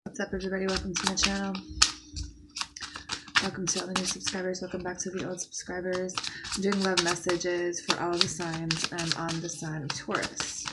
What's up, everybody? Welcome to my channel. Welcome to all the new subscribers. Welcome back to the old subscribers. I'm doing love messages for all the signs. I'm on the sign of Taurus.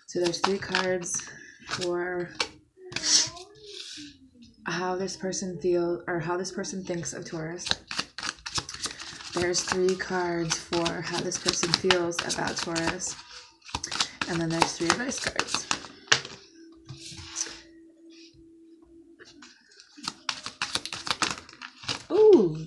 So there's 3 cards for how this person feels or how this person thinks of Taurus. There's 3 cards for how this person feels about Taurus. And then there's 3 advice cards. Ooh.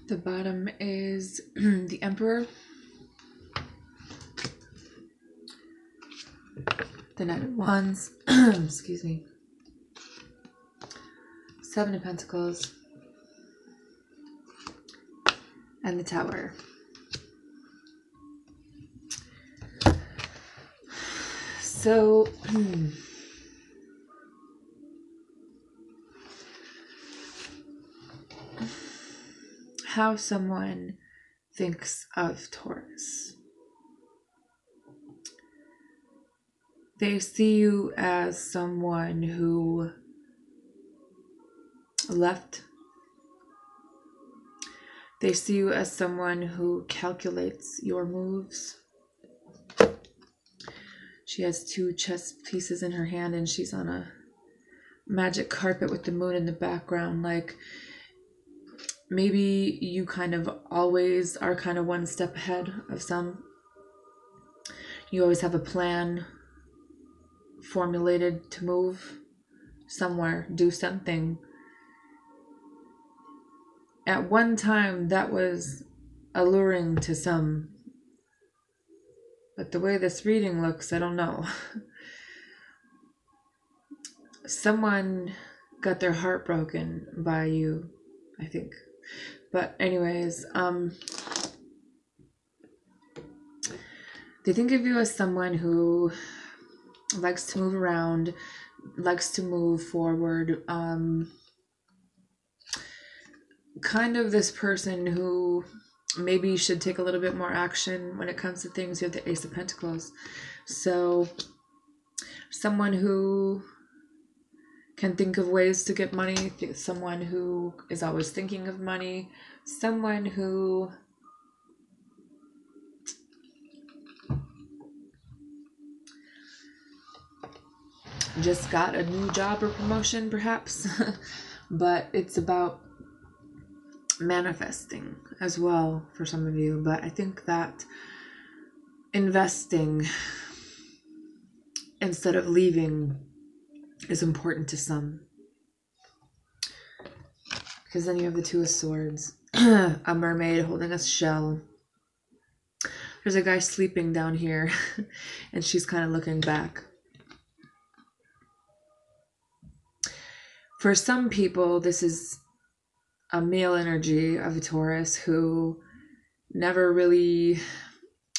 The bottom is the Emperor, the Knight of Wands, excuse me, 7 of Pentacles, and the Tower. So, how someone thinks of Taurus. They see you as someone who left. They see you as someone who calculates your moves. She has 2 chess pieces in her hand and she's on a magic carpet with the moon in the background. Like, maybe you kind of always are kind of one step ahead of some. You always have a plan formulated to move somewhere, do something. At one time, that was alluring to some. But the way this reading looks, I don't know. Someone got their heart broken by you, I think. But anyways, they think of you as someone who likes to move around, likes to move forward. Kind of this person who maybe should take a little bit more action when it comes to things. You have the Ace of Pentacles. So someone who can think of ways to get money, someone who is always thinking of money, someone who just got a new job or promotion perhaps. But it's about manifesting as well for some of you. But I think that investing instead of leaving is important to some, because then you have the 2 of Swords, a mermaid holding a shell. There's a guy sleeping down here and she's kind of looking back. For some people, this is a male energy of a Taurus who never really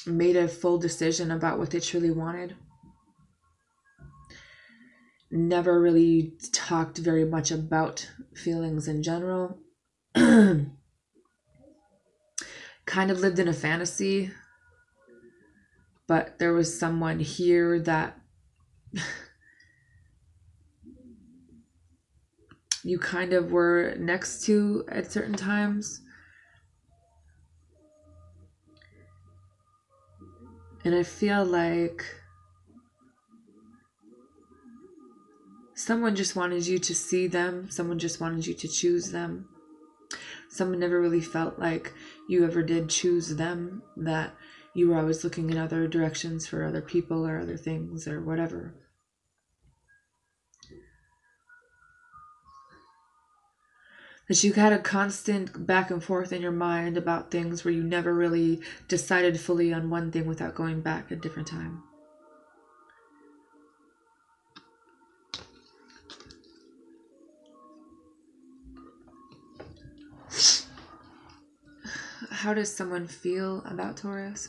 made a full decision about what they truly wanted. Never really talked very much about feelings in general. Kind of lived in a fantasy. But there was someone here that you kind of were next to at certain times. And I feel like someone just wanted you to see them. Someone just wanted you to choose them. Someone never really felt like you ever did choose them. That you were always looking in other directions for other people or other things or whatever. That you had a constant back and forth in your mind about things where you never really decided fully on one thing without going back at a different time. How does someone feel about Taurus?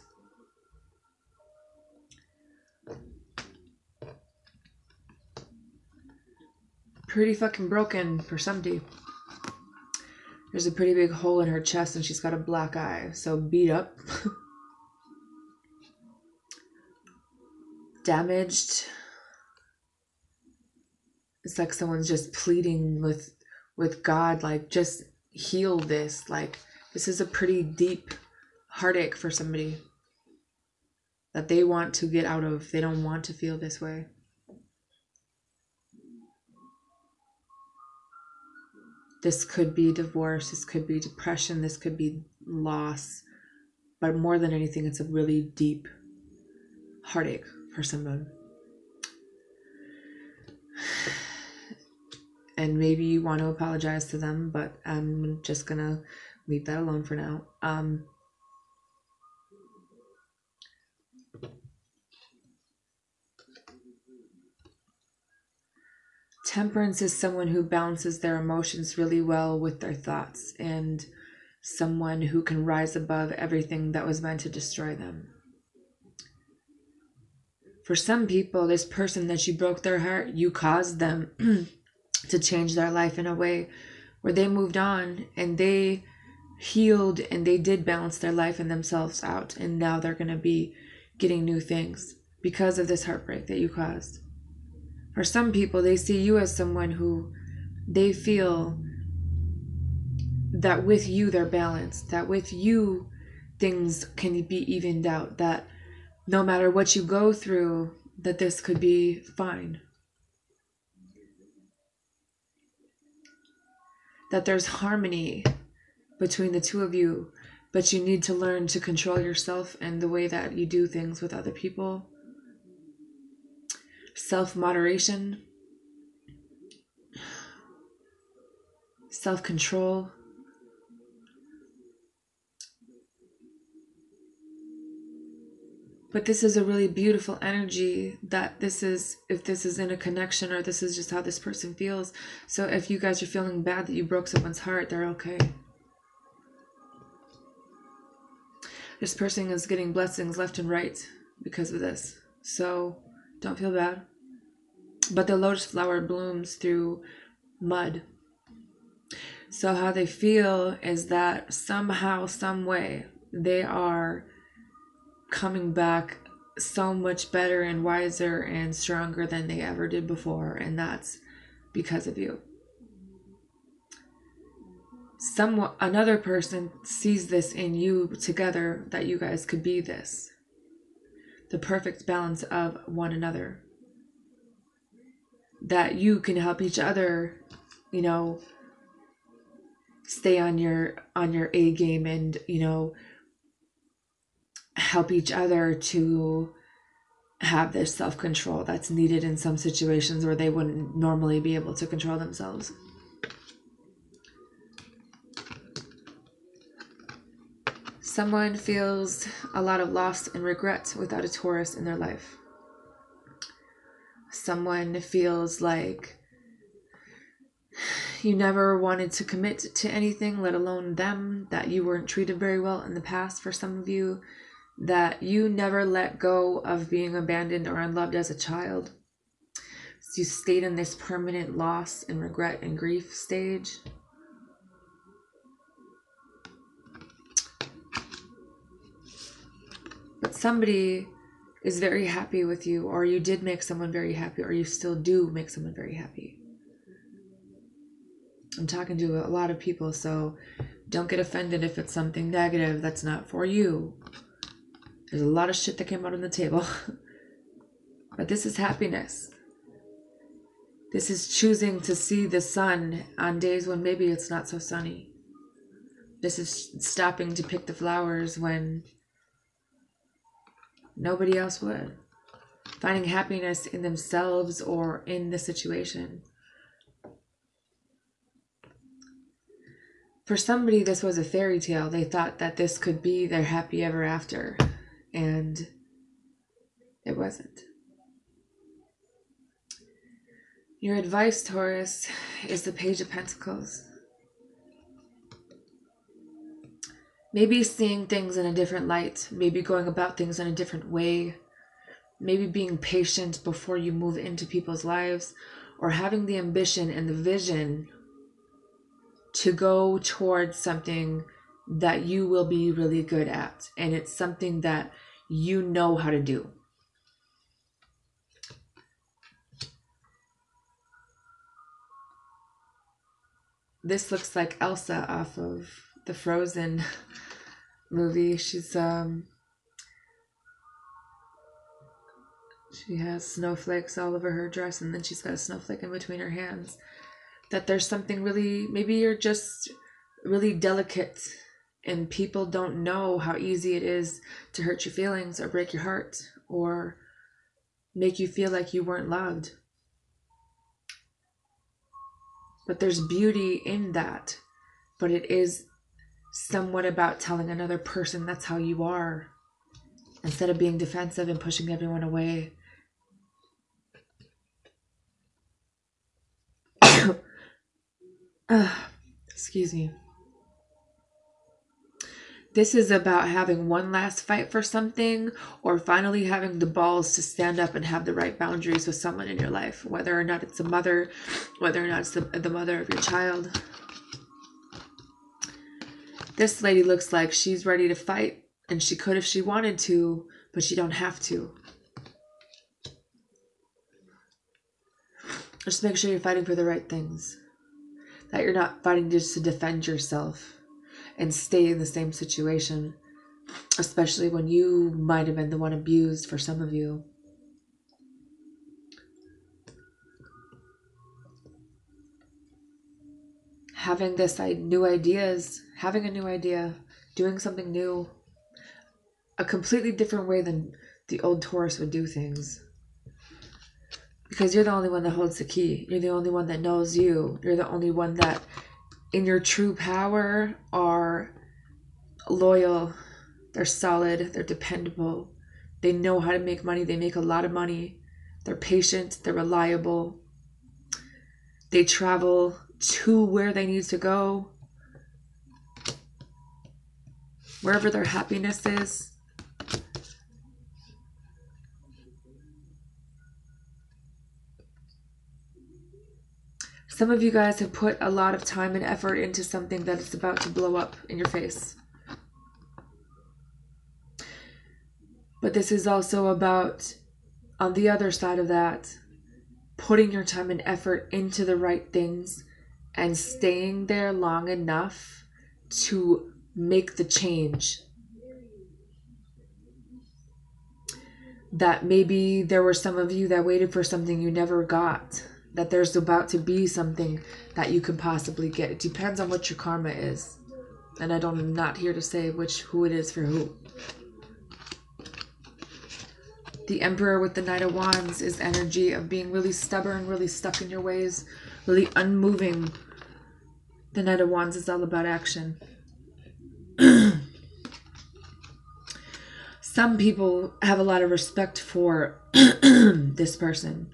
Pretty fucking broken for somebody. There's a pretty big hole in her chest and she's got a black eye. So beat up. Damaged. It's like someone's just pleading with God, like, just heal this. Like, this is a pretty deep heartache for somebody that they want to get out of. They don't want to feel this way. This could be divorce, this could be depression, this could be loss. But more than anything, it's a really deep heartache for someone. And maybe you want to apologize to them, but I'm just gonna leave that alone for now. Temperance is someone who balances their emotions really well with their thoughts, and someone who can rise above everything that was meant to destroy them. For some people, this person that you broke their heart, you caused them to change their life in a way where they moved on and they healed and they did balance their life and themselves out, and now they're going to be getting new things because of this heartbreak that you caused. For some people, they see you as someone who they feel that with you they're balanced, that with you things can be evened out, that no matter what you go through, that this could be fine. That there's harmony between the two of you, but you need to learn to control yourself and the way that you do things with other people. Self-moderation, self-control. But this is a really beautiful energy that this is, if this is in a connection or this is just how this person feels. So if you guys are feeling bad that you broke someone's heart, they're okay. This person is getting blessings left and right because of this. So don't feel bad. But the lotus flower blooms through mud. So how they feel is that somehow, some way, they are coming back so much better and wiser and stronger than they ever did before. And that's because of you. Another person sees this in you together, that you guys could be this. The perfect balance of one another. That you can help each other, you know, stay on your A game and, you know, help each other to have this self-control that's needed in some situations where they wouldn't normally be able to control themselves. Someone feels a lot of loss and regret without a Taurus in their life. Someone feels like you never wanted to commit to anything, let alone them, that you weren't treated very well in the past for some of you, that you never let go of being abandoned or unloved as a child. So you stayed in this permanent loss and regret and grief stage. But somebody is very happy with you, or you did make someone very happy, or you still do make someone very happy. I'm talking to a lot of people, so don't get offended if it's something negative that's not for you. There's a lot of shit that came out on the table. But this is happiness. This is choosing to see the sun on days when maybe it's not so sunny. This is stopping to pick the flowers when Nobody else would. Finding happiness in themselves or in the situation. For somebody, this was a fairy tale. They thought that this could be their happy ever after. And it wasn't. Your advice, Taurus, is the Page of Pentacles. Maybe seeing things in a different light. Maybe going about things in a different way. Maybe being patient before you move into people's lives. Or having the ambition and the vision to go towards something that you will be really good at. And it's something that you know how to do. This looks like Elsa off of the Frozen movie. She has snowflakes all over her dress, and then she's got a snowflake in between her hands. That there's something really, maybe you're just really delicate and people don't know how easy it is to hurt your feelings or break your heart or make you feel like you weren't loved. But there's beauty in that. But it is somewhat about telling another person that's how you are, instead of being defensive and pushing everyone away. Excuse me. This is about having one last fight for something, or finally having the balls to stand up and have the right boundaries with someone in your life, whether or not it's a mother, whether or not it's the mother of your child. This lady looks like she's ready to fight, and she could if she wanted to, but she don't have to. Just make sure you're fighting for the right things. That you're not fighting just to defend yourself and stay in the same situation, especially when you might have been the one abused for some of you. Having new ideas, having a new idea, doing something new, a completely different way than the old Taurus would do things. Because you're the only one that holds the key. You're the only one that knows you. You're the only one that, in your true power, are loyal. They're solid. They're dependable. They know how to make money. They make a lot of money. They're patient. They're reliable. They travel to where they need to go. Wherever their happiness is. Some of you guys have put a lot of time and effort into something that is about to blow up in your face. But this is also about, on the other side of that, putting your time and effort into the right things and staying there long enough to make the change. That maybe there were some of you that waited for something you never got. That there's about to be something that you could possibly get. It depends on what your karma is. And I'm not here to say who it is for who. The Emperor with the Knight of Wands is energy of being really stubborn, really stuck in your ways, really unmoving. The Knight of Wands is all about action. Some people have a lot of respect for this person.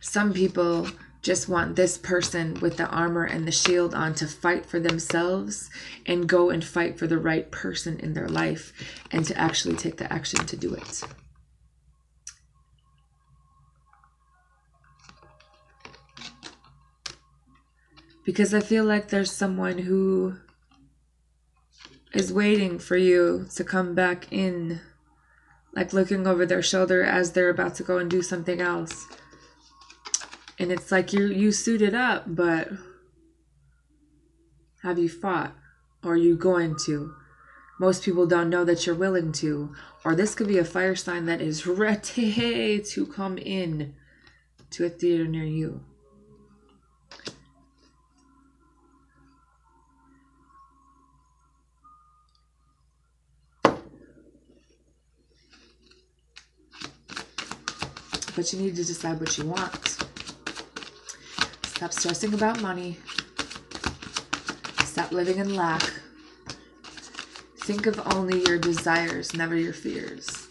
Some people just want this person with the armor and the shield on to fight for themselves and go and fight for the right person in their life and to actually take the action to do it. Because I feel like there's someone who is waiting for you to come back in, like looking over their shoulder as they're about to go and do something else. And it's like you suited up, but have you fought? Or are you going to? Most people don't know that you're willing to. Or this could be a fire sign that is ready to come in to a theater near you. but you need to decide what you want. Stop stressing about money. Stop living in lack. Think of only your desires, never your fears.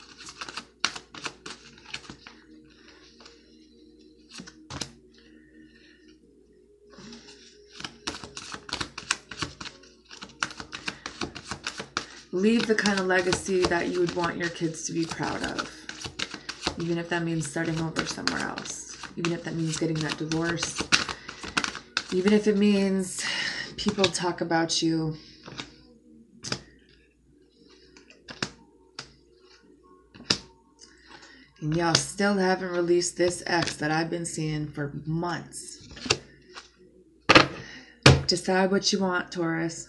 Leave the kind of legacy that you would want your kids to be proud of. Even if that means starting over somewhere else. Even if that means getting that divorce. Even if it means people talk about you. And y'all still haven't released this ex that I've been seeing for months. Decide what you want, Taurus.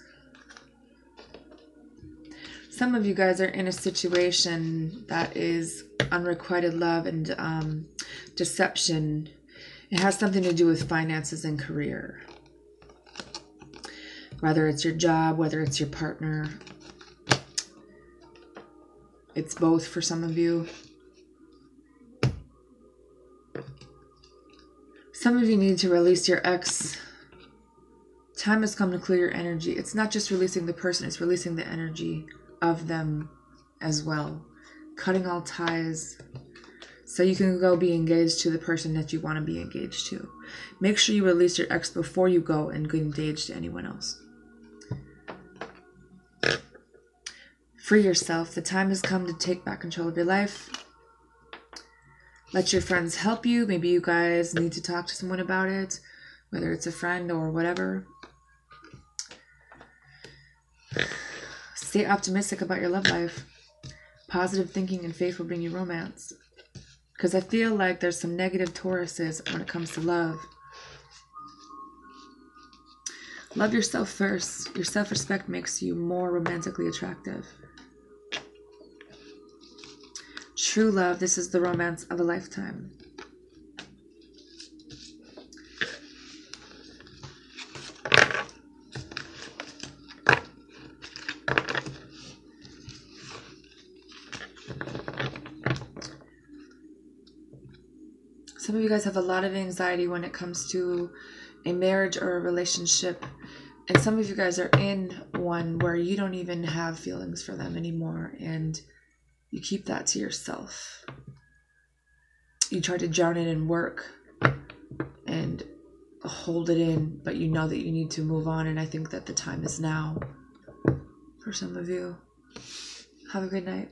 Some of you guys are in a situation that is unrequited love and deception. It has something to do with finances and career. Whether it's your job, whether it's your partner. It's both for some of you. Some of you need to release your ex. Time has come to clear your energy. It's not just releasing the person, it's releasing the energy of them as well. Cutting all ties so you can go be engaged to the person that you want to be engaged to. Make sure you release your ex before you go and get engaged to anyone else. Free yourself. The time has come to take back control of your life. Let your friends help you. Maybe you guys need to talk to someone about it, whether it's a friend or whatever. Stay optimistic about your love life. Positive thinking and faith will bring you romance. Because I feel like there's some negative Tauruses when it comes to love. Love yourself first. Your self-respect makes you more romantically attractive. True love, this is the romance of a lifetime. Some of you guys have a lot of anxiety when it comes to a marriage or a relationship. And some of you guys are in one where you don't even have feelings for them anymore. And you keep that to yourself. You try to drown it in work and hold it in. But you know that you need to move on. And I think that the time is now for some of you. Have a good night.